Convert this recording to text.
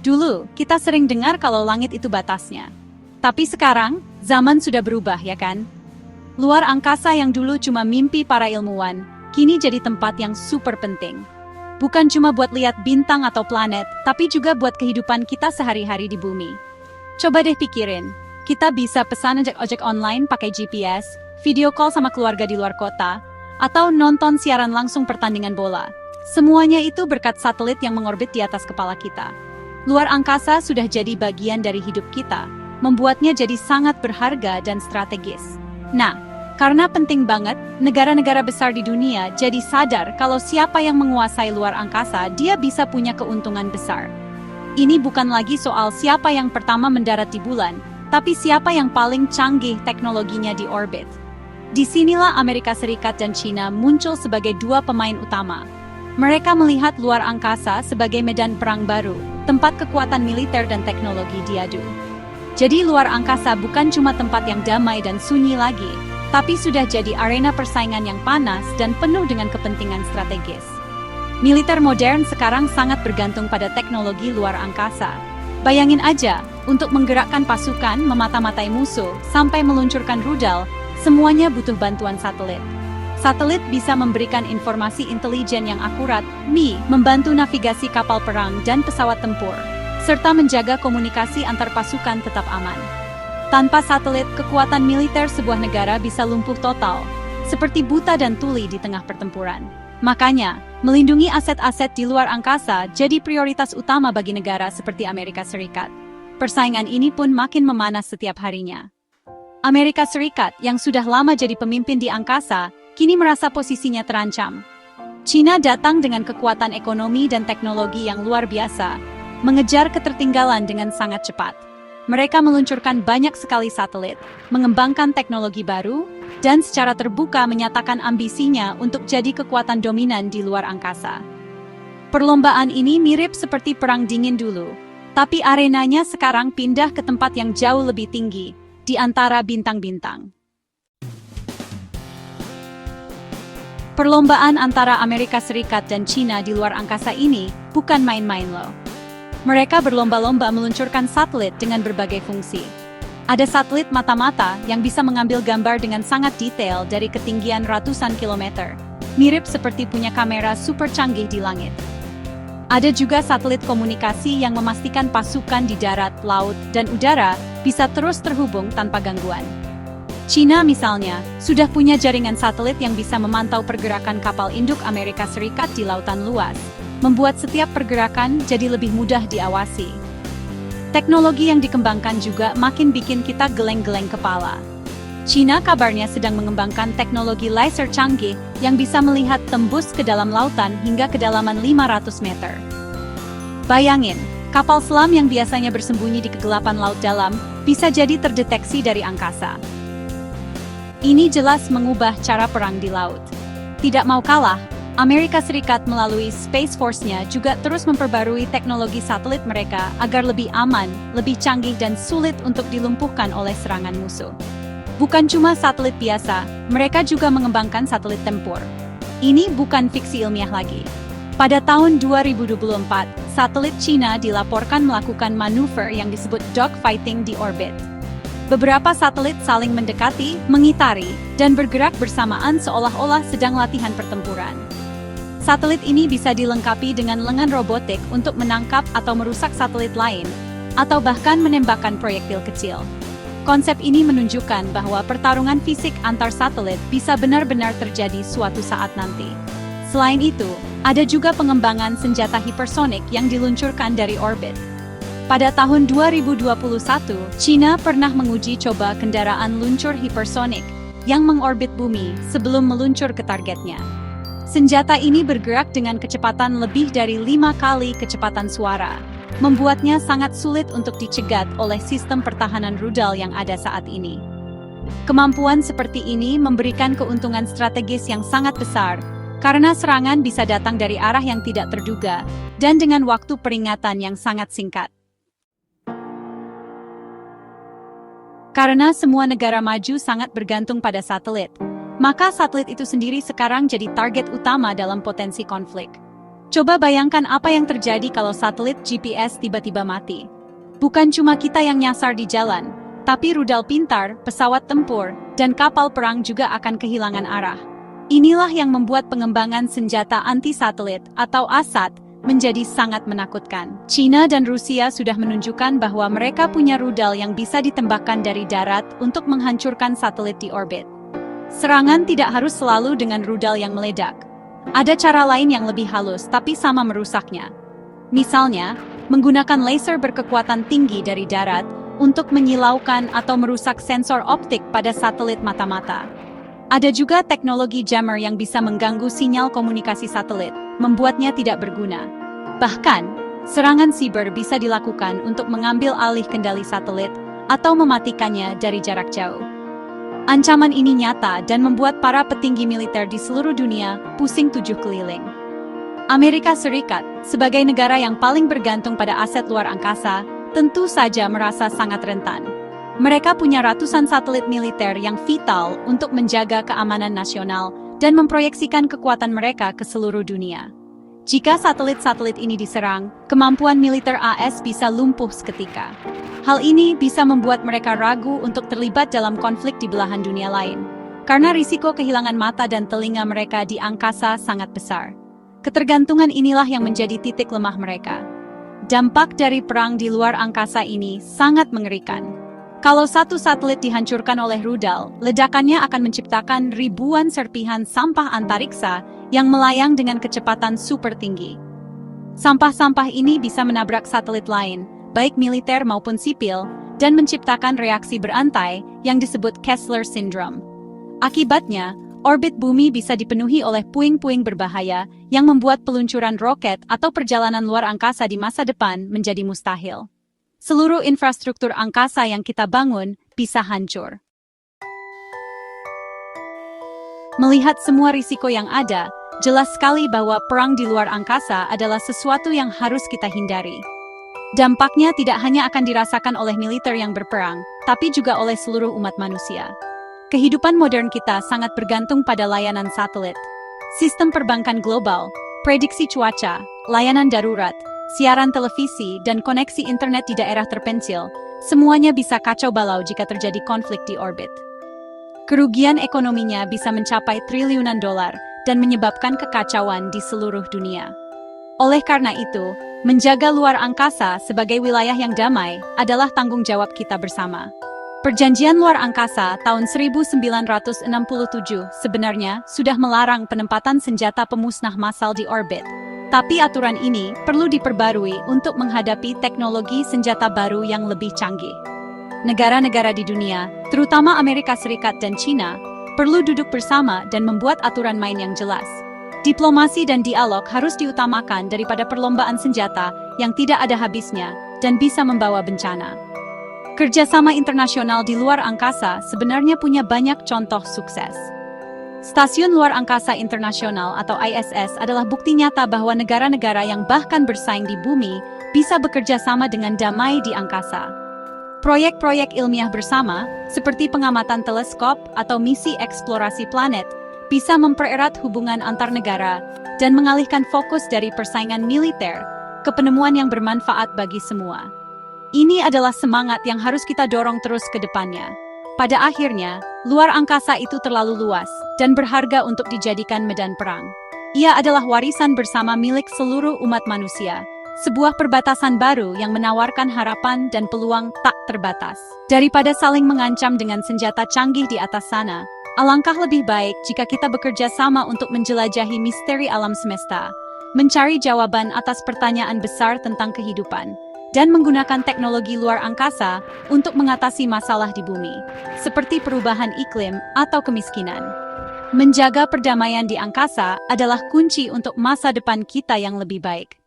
Dulu, kita sering dengar kalau langit itu batasnya. Tapi sekarang, zaman sudah berubah, ya kan? Luar angkasa yang dulu cuma mimpi para ilmuwan, kini jadi tempat yang super penting. Bukan cuma buat lihat bintang atau planet, tapi juga buat kehidupan kita sehari-hari di bumi. Coba deh pikirin, kita bisa pesan ojek online pakai GPS, video call sama keluarga di luar kota, atau nonton siaran langsung pertandingan bola. Semuanya itu berkat satelit yang mengorbit di atas kepala kita. Luar angkasa sudah jadi bagian dari hidup kita, membuatnya jadi sangat berharga dan strategis. Nah, karena penting banget, negara-negara besar di dunia jadi sadar kalau siapa yang menguasai luar angkasa, dia bisa punya keuntungan besar. Ini bukan lagi soal siapa yang pertama mendarat di bulan, tapi siapa yang paling canggih teknologinya di orbit. Disinilah Amerika Serikat dan China muncul sebagai dua pemain utama. Mereka melihat luar angkasa sebagai medan perang baru, tempat kekuatan militer dan teknologi diadu. Jadi luar angkasa bukan cuma tempat yang damai dan sunyi lagi, tapi sudah jadi arena persaingan yang panas dan penuh dengan kepentingan strategis. Militer modern sekarang sangat bergantung pada teknologi luar angkasa. Bayangin aja, untuk menggerakkan pasukan, memata-matai musuh, sampai meluncurkan rudal, semuanya butuh bantuan satelit. Satelit bisa memberikan informasi intelijen yang akurat, membantu navigasi kapal perang dan pesawat tempur, serta menjaga komunikasi antar pasukan tetap aman. Tanpa satelit, kekuatan militer sebuah negara bisa lumpuh total, seperti buta dan tuli di tengah pertempuran. Makanya, melindungi aset-aset di luar angkasa jadi prioritas utama bagi negara seperti Amerika Serikat. Persaingan ini pun makin memanas setiap harinya. Amerika Serikat yang sudah lama jadi pemimpin di angkasa, kini merasa posisinya terancam. China datang dengan kekuatan ekonomi dan teknologi yang luar biasa, mengejar ketertinggalan dengan sangat cepat. Mereka meluncurkan banyak sekali satelit, mengembangkan teknologi baru, dan secara terbuka menyatakan ambisinya untuk jadi kekuatan dominan di luar angkasa. Perlombaan ini mirip seperti Perang Dingin dulu, tapi arenanya sekarang pindah ke tempat yang jauh lebih tinggi, di antara bintang-bintang. Perlombaan antara Amerika Serikat dan China di luar angkasa ini bukan main-main loh. Mereka berlomba-lomba meluncurkan satelit dengan berbagai fungsi. Ada satelit mata-mata yang bisa mengambil gambar dengan sangat detail dari ketinggian ratusan kilometer, mirip seperti punya kamera super canggih di langit. Ada juga satelit komunikasi yang memastikan pasukan di darat, laut, dan udara bisa terus terhubung tanpa gangguan. China misalnya, sudah punya jaringan satelit yang bisa memantau pergerakan kapal induk Amerika Serikat di lautan luas, membuat setiap pergerakan jadi lebih mudah diawasi. Teknologi yang dikembangkan juga makin bikin kita geleng-geleng kepala. China kabarnya sedang mengembangkan teknologi laser canggih yang bisa melihat tembus ke dalam lautan hingga kedalaman 500 meter. Bayangin, kapal selam yang biasanya bersembunyi di kegelapan laut dalam bisa jadi terdeteksi dari angkasa. Ini jelas mengubah cara perang di laut. Tidak mau kalah, Amerika Serikat melalui Space Force-nya juga terus memperbarui teknologi satelit mereka agar lebih aman, lebih canggih dan sulit untuk dilumpuhkan oleh serangan musuh. Bukan cuma satelit biasa, mereka juga mengembangkan satelit tempur. Ini bukan fiksi ilmiah lagi. Pada tahun 2024, satelit China dilaporkan melakukan manuver yang disebut dogfighting di orbit. Beberapa satelit saling mendekati, mengitari, dan bergerak bersamaan seolah-olah sedang latihan pertempuran. Satelit ini bisa dilengkapi dengan lengan robotik untuk menangkap atau merusak satelit lain, atau bahkan menembakkan proyektil kecil. Konsep ini menunjukkan bahwa pertarungan fisik antar satelit bisa benar-benar terjadi suatu saat nanti. Selain itu, ada juga pengembangan senjata hipersonik yang diluncurkan dari orbit. Pada tahun 2021, China pernah menguji coba kendaraan luncur hipersonik yang mengorbit bumi sebelum meluncur ke targetnya. Senjata ini bergerak dengan kecepatan lebih dari 5 kali kecepatan suara, membuatnya sangat sulit untuk dicegat oleh sistem pertahanan rudal yang ada saat ini. Kemampuan seperti ini memberikan keuntungan strategis yang sangat besar, karena serangan bisa datang dari arah yang tidak terduga, dan dengan waktu peringatan yang sangat singkat. Karena semua negara maju sangat bergantung pada satelit, maka satelit itu sendiri sekarang jadi target utama dalam potensi konflik. Coba bayangkan apa yang terjadi kalau satelit GPS tiba-tiba mati. Bukan cuma kita yang nyasar di jalan, tapi rudal pintar, pesawat tempur, dan kapal perang juga akan kehilangan arah. Inilah yang membuat pengembangan senjata anti-satelit atau ASAT menjadi sangat menakutkan. China dan Rusia sudah menunjukkan bahwa mereka punya rudal yang bisa ditembakkan dari darat untuk menghancurkan satelit di orbit. Serangan tidak harus selalu dengan rudal yang meledak. Ada cara lain yang lebih halus tapi sama merusaknya. Misalnya, menggunakan laser berkekuatan tinggi dari darat untuk menyilaukan atau merusak sensor optik pada satelit mata-mata. Ada juga teknologi jammer yang bisa mengganggu sinyal komunikasi satelit, membuatnya tidak berguna. Bahkan, serangan siber bisa dilakukan untuk mengambil alih kendali satelit atau mematikannya dari jarak jauh. Ancaman ini nyata dan membuat para petinggi militer di seluruh dunia pusing tujuh keliling. Amerika Serikat, sebagai negara yang paling bergantung pada aset luar angkasa, tentu saja merasa sangat rentan. Mereka punya ratusan satelit militer yang vital untuk menjaga keamanan nasional dan memproyeksikan kekuatan mereka ke seluruh dunia. Jika satelit-satelit ini diserang, kemampuan militer AS bisa lumpuh seketika. Hal ini bisa membuat mereka ragu untuk terlibat dalam konflik di belahan dunia lain, karena risiko kehilangan mata dan telinga mereka di angkasa sangat besar. Ketergantungan inilah yang menjadi titik lemah mereka. Dampak dari perang di luar angkasa ini sangat mengerikan. Kalau satu satelit dihancurkan oleh rudal, ledakannya akan menciptakan ribuan serpihan sampah antariksa yang melayang dengan kecepatan super tinggi. Sampah-sampah ini bisa menabrak satelit lain, baik militer maupun sipil, dan menciptakan reaksi berantai yang disebut Kessler Syndrome. Akibatnya, orbit bumi bisa dipenuhi oleh puing-puing berbahaya yang membuat peluncuran roket atau perjalanan luar angkasa di masa depan menjadi mustahil. Seluruh infrastruktur angkasa yang kita bangun bisa hancur. Melihat semua risiko yang ada, jelas sekali bahwa perang di luar angkasa adalah sesuatu yang harus kita hindari. Dampaknya tidak hanya akan dirasakan oleh militer yang berperang, tapi juga oleh seluruh umat manusia. Kehidupan modern kita sangat bergantung pada layanan satelit. Sistem perbankan global, prediksi cuaca, layanan darurat, siaran televisi, dan koneksi internet di daerah terpencil, semuanya bisa kacau balau jika terjadi konflik di orbit. Kerugian ekonominya bisa mencapai triliunan dolar dan menyebabkan kekacauan di seluruh dunia. Oleh karena itu, menjaga luar angkasa sebagai wilayah yang damai adalah tanggung jawab kita bersama. Perjanjian luar angkasa tahun 1967 sebenarnya sudah melarang penempatan senjata pemusnah massal di orbit. Tapi aturan ini perlu diperbarui untuk menghadapi teknologi senjata baru yang lebih canggih. Negara-negara di dunia, terutama Amerika Serikat dan China, perlu duduk bersama dan membuat aturan main yang jelas. Diplomasi dan dialog harus diutamakan daripada perlombaan senjata yang tidak ada habisnya dan bisa membawa bencana. Kerjasama internasional di luar angkasa sebenarnya punya banyak contoh sukses. Stasiun Luar Angkasa Internasional atau ISS adalah bukti nyata bahwa negara-negara yang bahkan bersaing di bumi bisa bekerja sama dengan damai di angkasa. Proyek-proyek ilmiah bersama, seperti pengamatan teleskop atau misi eksplorasi planet, bisa mempererat hubungan antar negara dan mengalihkan fokus dari persaingan militer ke penemuan yang bermanfaat bagi semua. Ini adalah semangat yang harus kita dorong terus ke depannya. Pada akhirnya, luar angkasa itu terlalu luas dan berharga untuk dijadikan medan perang. Ia adalah warisan bersama milik seluruh umat manusia. Sebuah perbatasan baru yang menawarkan harapan dan peluang tak terbatas. Daripada saling mengancam dengan senjata canggih di atas sana, alangkah lebih baik jika kita bekerja sama untuk menjelajahi misteri alam semesta, mencari jawaban atas pertanyaan besar tentang kehidupan, dan menggunakan teknologi luar angkasa untuk mengatasi masalah di bumi, seperti perubahan iklim atau kemiskinan. Menjaga perdamaian di angkasa adalah kunci untuk masa depan kita yang lebih baik.